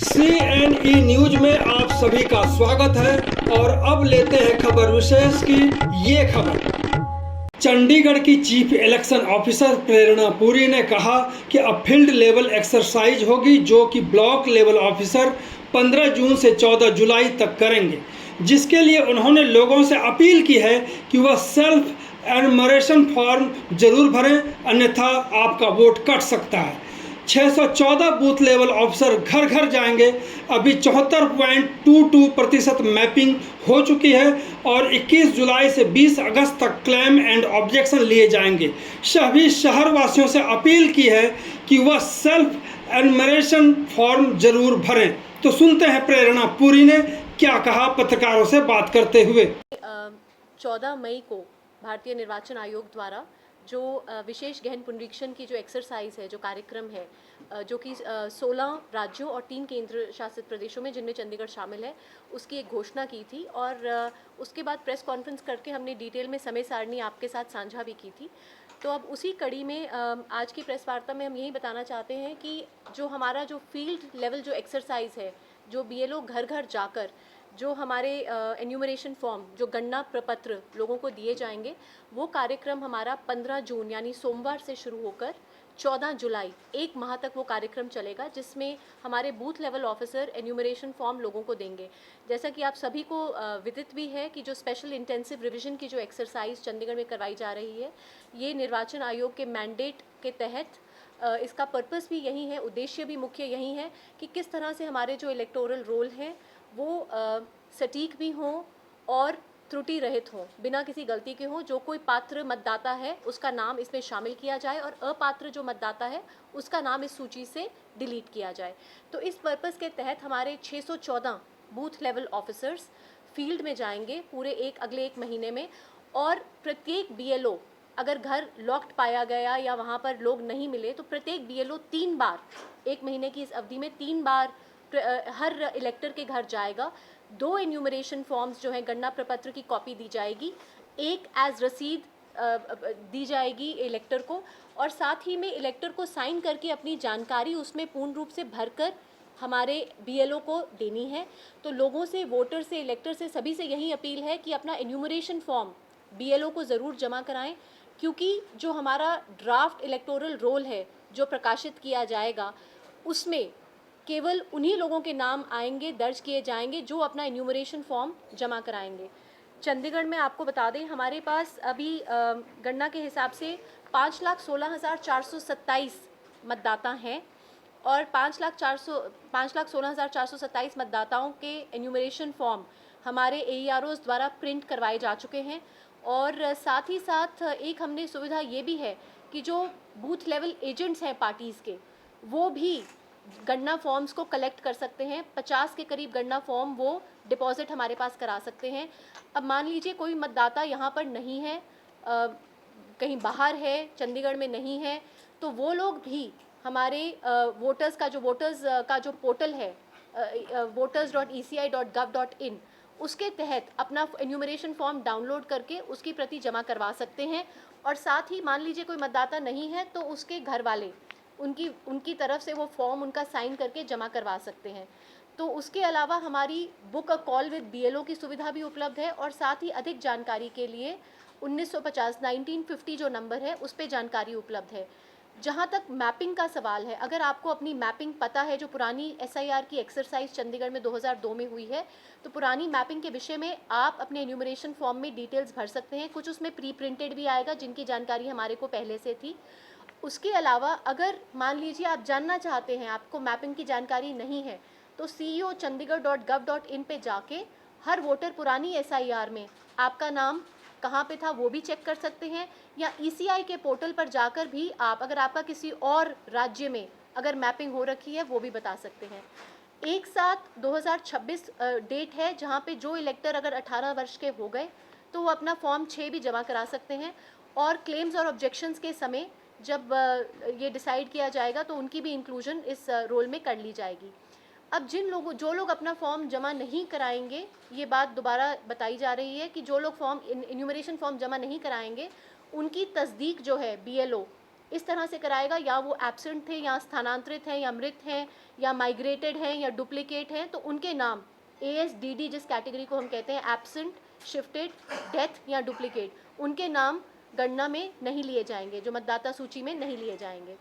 CNE news में आप सभी का स्वागत है और अब लेते हैं खबर विशेष की ये खबर। चंडीगढ़ की चीफ इलेक्शन ऑफिसर प्रेरणा पुरी ने कहा कि अब फील्ड लेवल एक्सरसाइज होगी जो कि ब्लॉक लेवल ऑफिसर 15 जून से 14 जुलाई तक करेंगे, जिसके लिए उन्होंने लोगों से अपील की है कि वह सेल्फ एनुमरेशन फॉर्म जरूर भरें, अन्यथा आपका वोट कट सकता है। 614 बूथ लेवल ऑफिसर घर घर जाएंगे। अभी 74.22% मैपिंग हो चुकी है और 21 जुलाई से 20 अगस्त तक क्लेम एंड ऑब्जेक्शन लिए जाएंगे। सभी शहरवासियों से अपील की है कि वह सेल्फ एनुमरेशन फॉर्म जरूर भरें। तो सुनते हैं प्रेरणा पुरी ने क्या कहा पत्रकारों से बात करते हुए। 14 मई को भारतीय निर्वाचन आयोग द्वारा जो विशेष गहन पुनरीक्षण की जो एक्सरसाइज है, जो कार्यक्रम है, जो कि 16 राज्यों और 3 केंद्र शासित प्रदेशों में, जिनमें चंडीगढ़ शामिल है, उसकी एक घोषणा की थी और उसके बाद प्रेस कॉन्फ्रेंस करके हमने डिटेल में समय सारणी आपके साथ साझा भी की थी। तो अब उसी कड़ी में आज की प्रेस वार्ता में हम यही बताना चाहते हैं कि जो हमारा जो फील्ड लेवल जो एक्सरसाइज है, जो BLO घर घर जाकर जो हमारे एन्यूमरेशन फॉर्म, जो गणना प्रपत्र लोगों को दिए जाएंगे, वो कार्यक्रम हमारा 15 जून यानी सोमवार से शुरू होकर 14 जुलाई, एक माह तक वो कार्यक्रम चलेगा, जिसमें हमारे booth level officer enumeration form लोगों को देंगे। जैसा कि आप सभी को विदित भी है कि जो स्पेशल इंटेंसिव रिवीजन की जो एक्सरसाइज चंडीगढ़ में करवाई जा रही है, ये निर्वाचन आयोग के मैंडेट के तहत इसका पर्पस भी यही है, उद्देश्य भी मुख्य यही है कि किस तरह से हमारे जो इलेक्टोरल रोल हैं वो सटीक भी हों और त्रुटि रहित हों, बिना किसी गलती के हों। जो कोई पात्र मतदाता है उसका नाम इसमें शामिल किया जाए और अपात्र जो मतदाता है उसका नाम इस सूची से डिलीट किया जाए। तो इस पर्पस के तहत हमारे 614 बूथ लेवल ऑफिसर्स फील्ड में जाएंगे पूरे अगले एक महीने में, और प्रत्येक BLO अगर घर लॉक्ड पाया गया या वहाँ पर लोग नहीं मिले तो प्रत्येक BLO 3 बार, एक महीने की इस अवधि में 3 बार हर इलेक्टर के घर जाएगा। 2 एन्यूमरेशन फॉर्म्स जो हैं, गणना प्रपत्र की कॉपी दी जाएगी, एक एज रसीद दी जाएगी इलेक्टर को, और साथ ही में इलेक्टर को साइन करके अपनी जानकारी उसमें पूर्ण रूप से भरकर हमारे BLO को देनी है। तो लोगों से, वोटर से, इलेक्टर से, सभी से यही अपील है कि अपना एन्यूमरेशन फॉर्म BLO को ज़रूर जमा कराएं, क्योंकि जो हमारा ड्राफ्ट इलेक्टोरल रोल है जो प्रकाशित किया जाएगा, उसमें केवल उन्हीं लोगों के नाम आएंगे, दर्ज किए जाएंगे जो अपना एन्यूमरेशन फॉर्म जमा कराएंगे। चंडीगढ़ में आपको बता दें, हमारे पास अभी गणना के हिसाब से 5,16,427 मतदाता हैं और 5,16,427 मतदाताओं के एन्यूमरेशन फॉर्म हमारे AEROs द्वारा प्रिंट करवाए जा चुके हैं। और साथ ही साथ एक हमने सुविधा ये भी है कि जो बूथ लेवल एजेंट्स हैं पार्टीज़ के, वो भी गणना फॉर्म्स को कलेक्ट कर सकते हैं। 50 के करीब गणना फॉर्म वो डिपॉजिट हमारे पास करा सकते हैं। अब मान लीजिए कोई मतदाता यहाँ पर नहीं है, कहीं बाहर है, चंडीगढ़ में नहीं है, तो वो लोग भी हमारे वोटर्स का जो पोर्टल है voters.eci.gov.in, उसके तहत अपना एन्यूमरेशन फॉर्म डाउनलोड करके उसकी प्रति जमा करवा सकते हैं। और साथ ही मान लीजिए कोई मतदाता नहीं है तो उसके घर वाले उनकी तरफ से वो फॉर्म उनका साइन करके जमा करवा सकते हैं। तो उसके अलावा हमारी book a call with BLO की सुविधा भी उपलब्ध है, और साथ ही अधिक जानकारी के लिए 1950 जो नंबर है उस पर जानकारी उपलब्ध है। जहाँ तक मैपिंग का सवाल है, अगर आपको अपनी मैपिंग पता है, जो पुरानी SIR की एक्सरसाइज चंडीगढ़ में 2002 में हुई है, तो पुरानी मैपिंग के विषय में आप अपने एन्यूमरेशन फॉर्म में डिटेल्स भर सकते हैं। कुछ उसमें प्री प्रिंटेड भी आएगा जिनकी जानकारी हमारे को पहले से थी। उसके अलावा अगर मान लीजिए आप जानना चाहते हैं, आपको मैपिंग की जानकारी नहीं है, तो ceo.chandigarh.gov.in पे जाके हर वोटर पुरानी SIR में आपका नाम कहाँ पे था वो भी चेक कर सकते हैं, या ECI के पोर्टल पर जाकर भी आप, अगर आपका किसी और राज्य में अगर मैपिंग हो रखी है, वो भी बता सकते हैं। एक साथ 2026 डेट है जहाँ पे जो इलेक्टर अगर 18 वर्ष के हो गए तो वो अपना फॉर्म 6 भी जमा करा सकते हैं, और क्लेम्स और ऑब्जेक्शंस के समय जब ये डिसाइड किया जाएगा तो उनकी भी इंक्लूजन इस रोल में कर ली जाएगी। अब जो लोग अपना फॉर्म जमा नहीं कराएंगे, ये बात दोबारा बताई जा रही है कि जो लोग एन्यूमरेशन फॉर्म जमा नहीं कराएंगे, उनकी तस्दीक जो है BLO इस तरह से कराएगा, या वो एब्सेंट थे या स्थानांतरित हैं या मृत हैं या माइग्रेटेड हैं या डुप्लीकेट हैं, तो उनके नाम ASDD जिस कैटेगरी को हम कहते हैं, एब्सेंट, शिफ्टेड, डेथ या डुप्लीकेट, उनके नाम गणना में नहीं लिए जाएंगे, जो मतदाता सूची में नहीं लिए जाएंगे।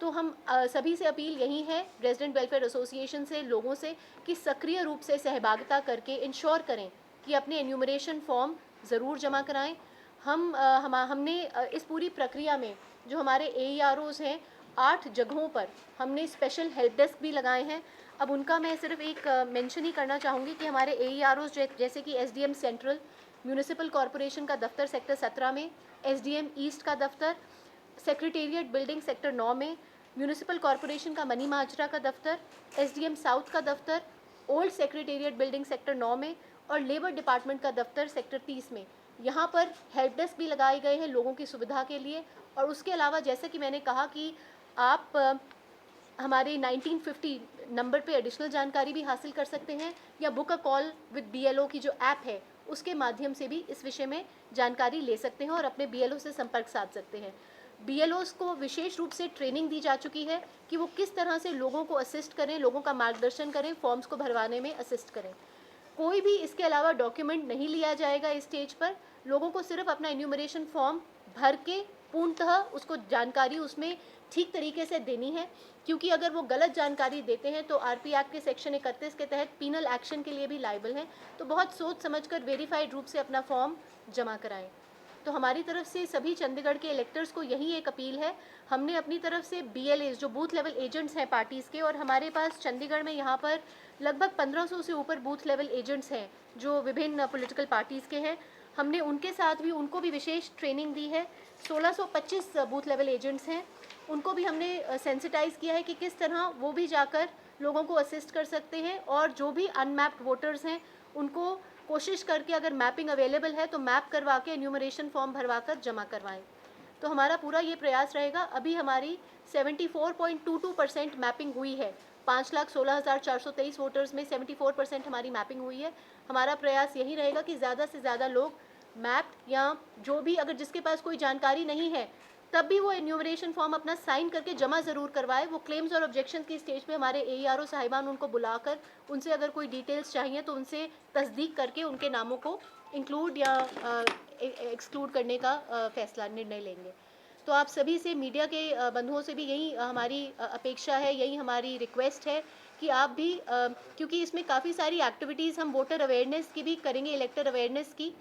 तो हम सभी से अपील यही है, रेजिडेंट वेलफेयर एसोसिएशन से, लोगों से, कि सक्रिय रूप से सहभागिता करके इंश्योर करें कि अपने एन्यूमरेशन फॉर्म ज़रूर जमा कराएं। हमने इस पूरी प्रक्रिया में जो हमारे AEROs हैं, 8 जगहों पर हमने स्पेशल हेल्प डेस्क भी लगाए हैं। अब उनका मैं सिर्फ एक मेंशन ही करना चाहूँगी कि हमारे AEROs जैसे कि SDM सेंट्रल, म्यूनिसिपल कॉरपोरेशन का दफ्तर सेक्टर 17 में, SDM ईस्ट का दफ्तर, सेक्रेटेरिएट बिल्डिंग सेक्टर 9 में, म्यूनिसिपल कॉरपोरेशन का मनी माजरा का दफ्तर, SDM साउथ का दफ्तर, ओल्ड सेक्रेटेरिएट बिल्डिंग सेक्टर 9 में, और लेबर डिपार्टमेंट का दफ्तर सेक्टर 30 में। यहाँ पर हेल्प डेस्क भी लगाए गए हैं लोगों की सुविधा के लिए। और उसके अलावा जैसे कि मैंने कहा कि आप हमारे 1950 नंबर पे एडिशनल जानकारी भी हासिल कर सकते हैं, या book a call with BLO की जो ऐप है उसके माध्यम से भी इस विषय में जानकारी ले सकते हैं और अपने BLO से संपर्क साध सकते हैं। BLOs को विशेष रूप से ट्रेनिंग दी जा चुकी है कि वो किस तरह से लोगों को असिस्ट करें, लोगों का मार्गदर्शन करें, फॉर्म्स को भरवाने में असिस्ट करें। कोई भी इसके अलावा डॉक्यूमेंट नहीं लिया जाएगा इस स्टेज पर। लोगों को सिर्फ अपना एन्यूमरेशन फॉर्म भर के पूर्णतः उसको जानकारी उसमें ठीक तरीके से देनी है, क्योंकि अगर वो गलत जानकारी देते हैं तो RP एक्ट के सेक्शन 31 के तहत पीनल एक्शन के लिए भी लायबल हैं। तो बहुत सोच समझकर वेरीफाइड रूप से अपना फॉर्म जमा कराएं। तो हमारी तरफ से सभी चंडीगढ़ के इलेक्टर्स को यही एक अपील है। हमने अपनी तरफ से BLAs जो बूथ लेवल एजेंट्स हैं पार्टीज़ के, और हमारे पास चंडीगढ़ में यहाँ पर लगभग 1500 से ऊपर बूथ लेवल एजेंट्स हैं जो विभिन्न पॉलिटिकल पार्टीज़ के हैं, हमने उनके साथ भी उनको भी विशेष ट्रेनिंग दी है। 1625 बूथ लेवल एजेंट्स हैं, उनको भी हमने सेंसिटाइज़ किया है कि किस तरह वो भी जाकर लोगों को असिस्ट कर सकते हैं, और जो भी अनमैप्ड वोटर्स हैं उनको कोशिश करके अगर मैपिंग अवेलेबल है तो मैप करवा के एन्यूमरेशन फॉर्म भरवा कर जमा करवाएं। तो हमारा पूरा ये प्रयास रहेगा। अभी हमारी 74.22% मैपिंग हुई है। 5,16,423 वोटर्स में 74% हमारी मैपिंग हुई है। हमारा प्रयास यही रहेगा कि ज़्यादा से ज़्यादा लोग मैप्ड, या जो भी अगर जिसके पास कोई जानकारी नहीं है तब भी वो एन्यूमरेशन फॉर्म अपना साइन करके जमा ज़रूर करवाए। वो क्लेम्स और ऑब्जेक्शन की स्टेज पे हमारे AERO साहिबान उनको बुलाकर उनसे अगर कोई डिटेल्स चाहिए तो उनसे तस्दीक करके उनके नामों को इंक्लूड या एक्सक्लूड करने का फैसला, निर्णय लेंगे। तो आप सभी से, मीडिया के बंधुओं से भी यही हमारी अपेक्षा है, यही हमारी रिक्वेस्ट है कि आप भी, क्योंकि इसमें काफ़ी सारी एक्टिविटीज़ हम वोटर अवेयरनेस की भी करेंगे, इलेक्टर अवेयरनेस की,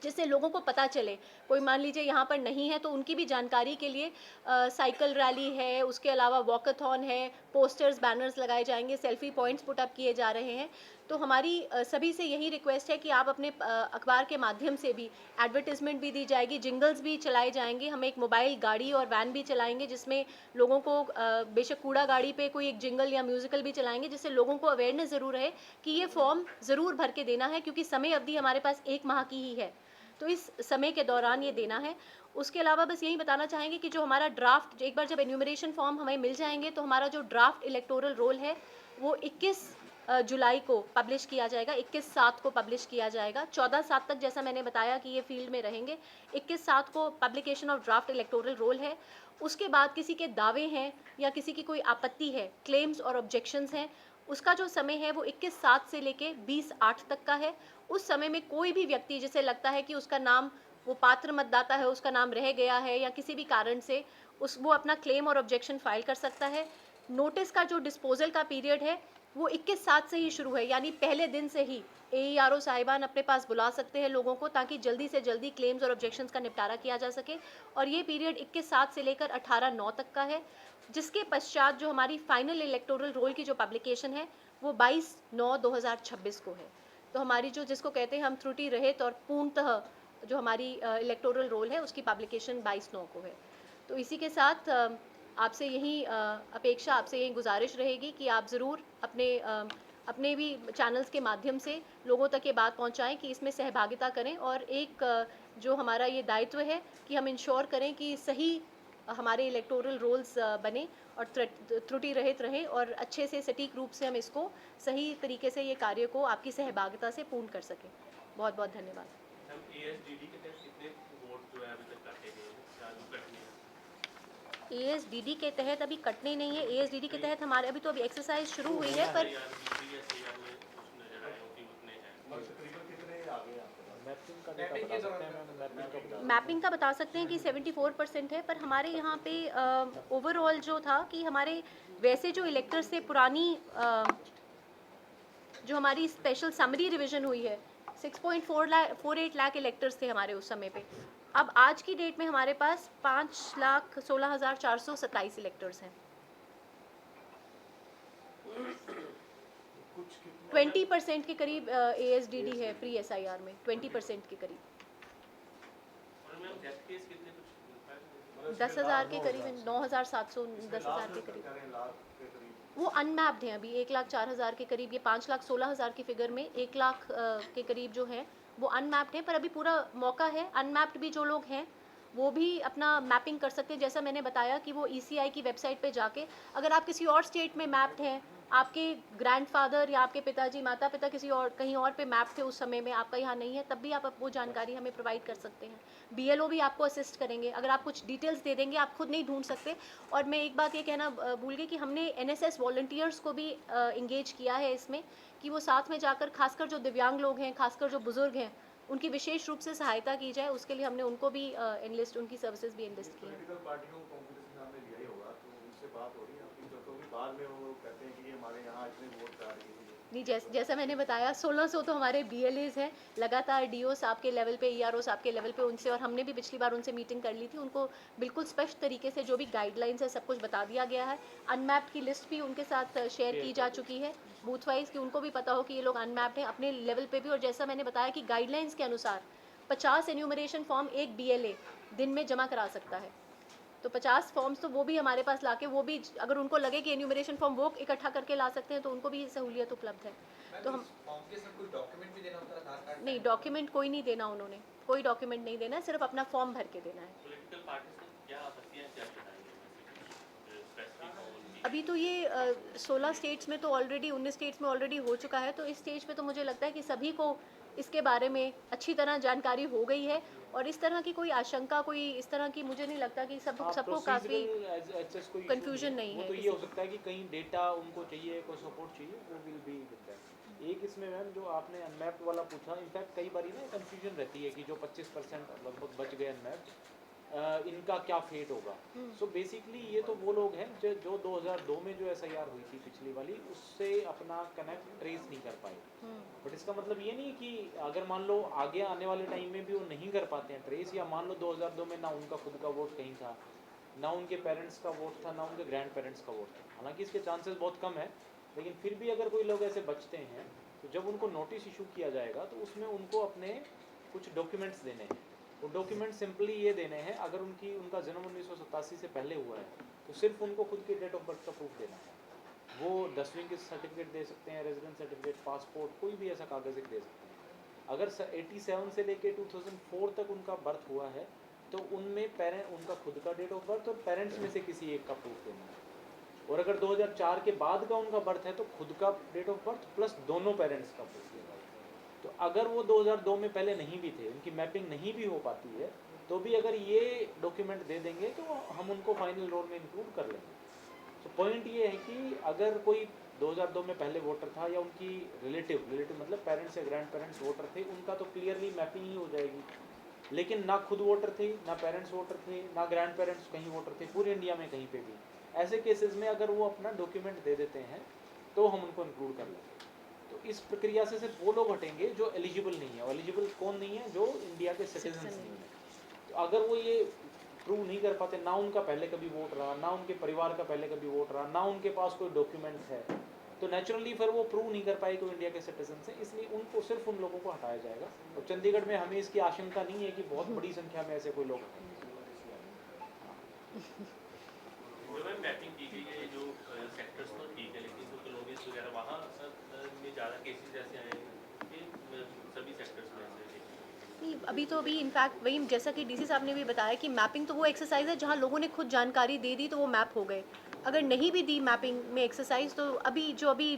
जिससे लोगों को पता चले। कोई मान लीजिए यहाँ पर नहीं है तो उनकी भी जानकारी के लिए साइकिल रैली है, उसके अलावा वॉकथॉन है, पोस्टर्स, बैनर्स लगाए जाएंगे, सेल्फी पॉइंट्स पुट अप किए जा रहे हैं। तो हमारी सभी से यही रिक्वेस्ट है कि आप अपने अखबार के माध्यम से भी एडवर्टीजमेंट भी दी जाएगी, जिंगल्स भी चलाए जाएंगे। हम एक मोबाइल गाड़ी और वैन भी चलाएंगे जिसमें लोगों को बेशक कूड़ा गाड़ी पे कोई एक जिंगल या म्यूजिकल भी चलाएंगे, जिससे लोगों को अवेयरनेस ज़रूर रहे कि ये फॉर्म ज़रूर भर के देना है, क्योंकि समय अवधि हमारे पास 1 माह की ही है, तो इस समय के दौरान ये देना है। उसके अलावा बस यही बताना चाहेंगे कि जो हमारा ड्राफ्ट, एक बार जब एन्यूमरेशन फॉर्म हमें मिल जाएंगे तो हमारा जो ड्राफ्ट इलेक्टोरल रोल है वो 21 जुलाई को पब्लिश किया जाएगा, 21/7 को पब्लिश किया जाएगा। 14/7 तक जैसा मैंने बताया कि ये फील्ड में रहेंगे। 21/7 को publication of draft electoral roll है। उसके बाद किसी के दावे हैं या किसी की कोई आपत्ति है, क्लेम्स और ऑब्जेक्शंस हैं, उसका जो समय है वो 21/7 से लेके 20/8 तक का है। उस समय में कोई भी व्यक्ति जिसे लगता है कि उसका नाम, वो पात्र मतदाता है, उसका नाम रह गया है या किसी भी कारण से वो अपना क्लेम और ऑब्जेक्शन फाइल कर सकता है। नोटिस का जो डिस्पोजल का पीरियड है वो 21/7 से ही शुरू है, यानी पहले दिन से ही AERO साहिबान अपने पास बुला सकते हैं लोगों को, ताकि जल्दी से जल्दी क्लेम्स और ऑब्जेक्शंस का निपटारा किया जा सके। और ये पीरियड 21/7 से लेकर 18/9 तक का है, जिसके पश्चात जो हमारी फाइनल इलेक्टोरल रोल की जो पब्लिकेशन है वो 22/9/2026 को है। तो हमारी जो, जिसको कहते हैं हम त्रुटि रहित और पूर्णतः जो हमारी इलेक्टोरल रोल है उसकी पब्लिकेशन 22/9 को है। तो इसी के साथ आपसे यही अपेक्षा, आपसे यही गुजारिश रहेगी कि आप ज़रूर अपने भी चैनल्स के माध्यम से लोगों तक ये बात पहुंचाएं कि इसमें सहभागिता करें, और एक जो हमारा ये दायित्व है कि हम इंश्योर करें कि सही हमारे इलेक्टोरल रोल्स बने और त्रुटि रहित रहें, और अच्छे से सटीक रूप से हम इसको सही तरीके से ये कार्य को आपकी सहभागिता से पूर्ण कर सकें। बहुत बहुत धन्यवाद। ASDD के तहत कितने वोट जो है अभी तक काटे गए हैं, ASDD के तहत अभी कटने नहीं है। ASDD के तहत हमारे अभी एक्सरसाइज शुरू हुई है, पर मैपिंग का बता सकते हैं कि 74% है, पर हमारे यहाँ पे ओवरऑल जो था कि हमारे वैसे जो इलेक्टर्स से पुरानी जो हमारी स्पेशल समरी रिवीजन हुई है 6.48 लाख इलेक्टर्स थे हमारे उस समय पे। अब आज की डेट में हमारे पास 5,16,427 इलेक्टर्स हैं। 20% के करीब ASDD है प्री SIR में, 20% के करीब। 10,000 के करीब, 9,700, 10,000 के करीब। वो अनमैप्ड हैं अभी, 1,04,000 के करीब। ये 5,16,000 की फिगर में 1 लाख के करीब जो हैं वो अनमैप्ड हैं, पर अभी पूरा मौका है। अनमैप्ड भी जो लोग हैं वो भी अपना मैपिंग कर सकते हैं। जैसा मैंने बताया कि वो ECI की वेबसाइट पे जाके, अगर आप किसी और स्टेट में मैप्ड हैं, आपके ग्रैंडफादर या आपके पिताजी, माता पिता किसी और कहीं और पे मैप थे उस समय में, आपका यहाँ नहीं है, तब भी आप वो जानकारी हमें प्रोवाइड कर सकते हैं। BLO भी आपको असिस्ट करेंगे। अगर आप कुछ डिटेल्स दे देंगे, आप खुद नहीं ढूंढ सकते। और मैं एक बात ये कहना भूल गई कि हमने NSS वॉलंटियर्स को भी इंगेज किया है इसमें, कि वो साथ में जाकर, खासकर जो दिव्यांग लोग हैं, खासकर जो बुजुर्ग हैं, उनकी विशेष रूप से सहायता की जाए। उसके लिए हमने उनको भी एनलिस्ट, उनकी सर्विसेज भी एनलिस्ट की हैं। पार्टियों को कॉम्पिटिशन आपने लिया ही होगा, तो उनसे बात हो रही है आपकी, क्योंकि बाद में वो कहते हैं कि ये हमारे यहाँ इतने वोट आ रही है। नहीं, जैसा मैंने बताया 1600 तो हमारे BLAs हैं। लगातार DO साहब के लेवल पे, ERO साहब के लेवल पे उनसे, और हमने भी पिछली बार उनसे मीटिंग कर ली थी। उनको बिल्कुल स्पष्ट तरीके से जो भी गाइडलाइंस है सब कुछ बता दिया गया है। अनमैप्ड की लिस्ट भी उनके साथ शेयर की जा चुकी है बूथ वाइज, कि उनको भी पता हो कि ये लोग अनमैप्ड हैं अपने लेवल पे भी। और जैसा मैंने बताया कि गाइडलाइंस के अनुसार 50 एन्यूमरेशन फॉर्म एक BLA दिन में जमा करा सकता है। तो 50 फॉर्म्स तो वो भी हमारे पास लाके, वो भी अगर उनको लगे कि एन्यूमरेशन फॉर्म वो इकट्ठा करके ला सकते हैं तो उनको भी ये सहूलियत उपलब्ध है। तो हम कोई डॉक्यूमेंट भी देना होता है, आधार कार्ड? नहीं, डॉक्यूमेंट कोई नहीं देना, उन्होंने कोई डॉक्यूमेंट नहीं देना है, सिर्फ अपना फॉर्म भर के देना है। पॉलिटिकल पार्टीज को क्या आपत्तियां क्या बताएंगे स्पेसिफिक? अभी तो ये 16 स्टेट्स में तो ऑलरेडी, 19 स्टेट्स में ऑलरेडी हो चुका है। तो इस स्टेज पे तो मुझे लगता है कि सभी को इसके बारे में अच्छी तरह जानकारी हो गई है, और इस तरह की कोई आशंका, कोई इस तरह की मुझे नहीं लगता कि सबको काफ़ी कंफ्यूजन नहीं है। तो ये हो सकता है कि कहीं डेटा उनको चाहिए, कोई सपोर्ट चाहिए, वो विल बी विद दैट। एक इसमें मैम जो आपने अनमैप्ड वाला पूछा, इनफैक्ट कई बार ना कंफ्यूजन रहती है कि जो 25% लगभग बच गए अनमैप्ड, इनका क्या फेट होगा। सो बेसिकली ये तो वो लोग हैं जो 2002 में जो SIR हुई थी पिछली वाली, उससे अपना कनेक्ट ट्रेस नहीं कर पाए। बट इसका मतलब ये नहीं कि अगर मान लो आगे आने वाले टाइम में भी वो नहीं कर पाते हैं ट्रेस, या मान लो 2002 में ना उनका खुद का वोट कहीं था, ना उनके पेरेंट्स का वोट था, ना उनके ग्रैंड पेरेंट्स का वोट था, हालांकि इसके चांसेस बहुत कम है, लेकिन फिर भी अगर कोई लोग ऐसे बचते हैं तो जब उनको नोटिस इशू किया जाएगा तो उसमें उनको अपने कुछ डॉक्यूमेंट्स देने हैं। वो डॉक्यूमेंट सिंपली ये देने हैं, अगर उनका जन्म 1987 से पहले हुआ है तो सिर्फ उनको खुद के डेट ऑफ बर्थ का प्रूफ देना है। वो 10वीं के सर्टिफिकेट दे सकते हैं, रेजिडेंस सर्टिफिकेट, पासपोर्ट, कोई भी ऐसा कागज़ एक दे सकते हैं। अगर 87 से लेके 2004 तक उनका बर्थ हुआ है तो उनमें उनका खुद का डेट ऑफ बर्थ और पेरेंट्स में से किसी एक का प्रूफ देना है। और अगर 2004 के बाद का उनका बर्थ है तो खुद का डेट ऑफ बर्थ प्लस दोनों पेरेंट्स का प्रूफ देना है। तो अगर वो 2002 में पहले नहीं भी थे, उनकी मैपिंग नहीं भी हो पाती है, तो भी अगर ये डॉक्यूमेंट दे देंगे तो हम उनको फाइनल रोल में इंक्लूड कर लेंगे। तो पॉइंट ये है कि अगर कोई 2002 में पहले वोटर था, या उनकी रिलेटिव मतलब पेरेंट्स या ग्रैंड पेरेंट्स वोटर थे, उनका तो क्लियरली मैपिंग ही हो जाएगी। लेकिन ना खुद वोटर थे, ना पेरेंट्स वोटर थे, ना ग्रैंड पेरेंट्स कहीं वोटर थे पूरे इंडिया में कहीं पे भी, ऐसे केसेस में अगर वो अपना डॉक्यूमेंट दे देते हैं तो हम उनको इंक्लूड कर लेंगे। तो इस प्रक्रिया से सिर्फ वो लोग हटेंगे जो एलिजिबल नहीं है। एलिजिबल कौन नहीं है? जो इंडिया के सिटीजन नहीं है। तो अगर वो ये प्रूव नहीं कर पाते, ना उनका पहले कभी वोट रहा, ना उनके परिवार का पहले कभी वोट रहा, ना उनके पास कोई डॉक्यूमेंट है, तो नेचुरली फिर वो प्रूव नहीं कर पाएगी इंडिया के सिटीजन से, इसलिए उनको सिर्फ उन लोगों को हटाया जाएगा। और चंडीगढ़ में हमें इसकी आशंका नहीं है कि बहुत बड़ी संख्या में ऐसे कोई लोग हटेंगे। मैपिंग की गई है जो सेक्टर्स तो ठीक है, लेकिन जो कॉलोनीज वगैरह वहाँ में ज़्यादा केसेस ऐसे आए कि सभी सेक्टर्स में ऐसे। अभी इनफैक्ट वही, जैसा कि DC साहब ने भी बताया कि मैपिंग तो वो एक्सरसाइज है जहाँ लोगों ने खुद जानकारी दे दी तो वो मैप हो गए। अगर नहीं भी दी मैपिंग में एक्सरसाइज, तो अभी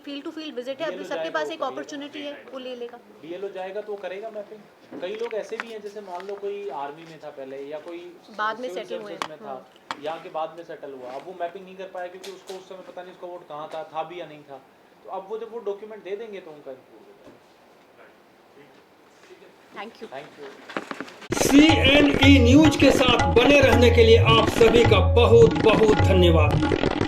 फील्ड टू फील्ड विजिट है, अभी DLO सबके जाएगा, पास वो एक करेगा। अपॉर्चुनिटी है, वो ले लेगा। DLO जाएगा तो वो करेगा मैपिंग। कई लोग ऐसे भी हैं, जैसे मान लो कोई आर्मी में था पहले, या कोई बाद में सिविल settle हुए, सर्विसेज में था, यहाँ के बाद में सेटल हुआ, अब वो मैपिंग नहीं कर पाया क्योंकि उसको उस समय पता नहीं उसका वोट कहाँ था भी या नहीं था। तो अब वो जब वो डॉक्यूमेंट दे देंगे तो उनका इम्प्रूव हो जाएगा। Thank you. Thank you. CNE news के साथ बने रहने के लिए आप सभी का बहुत बहुत धन्यवाद।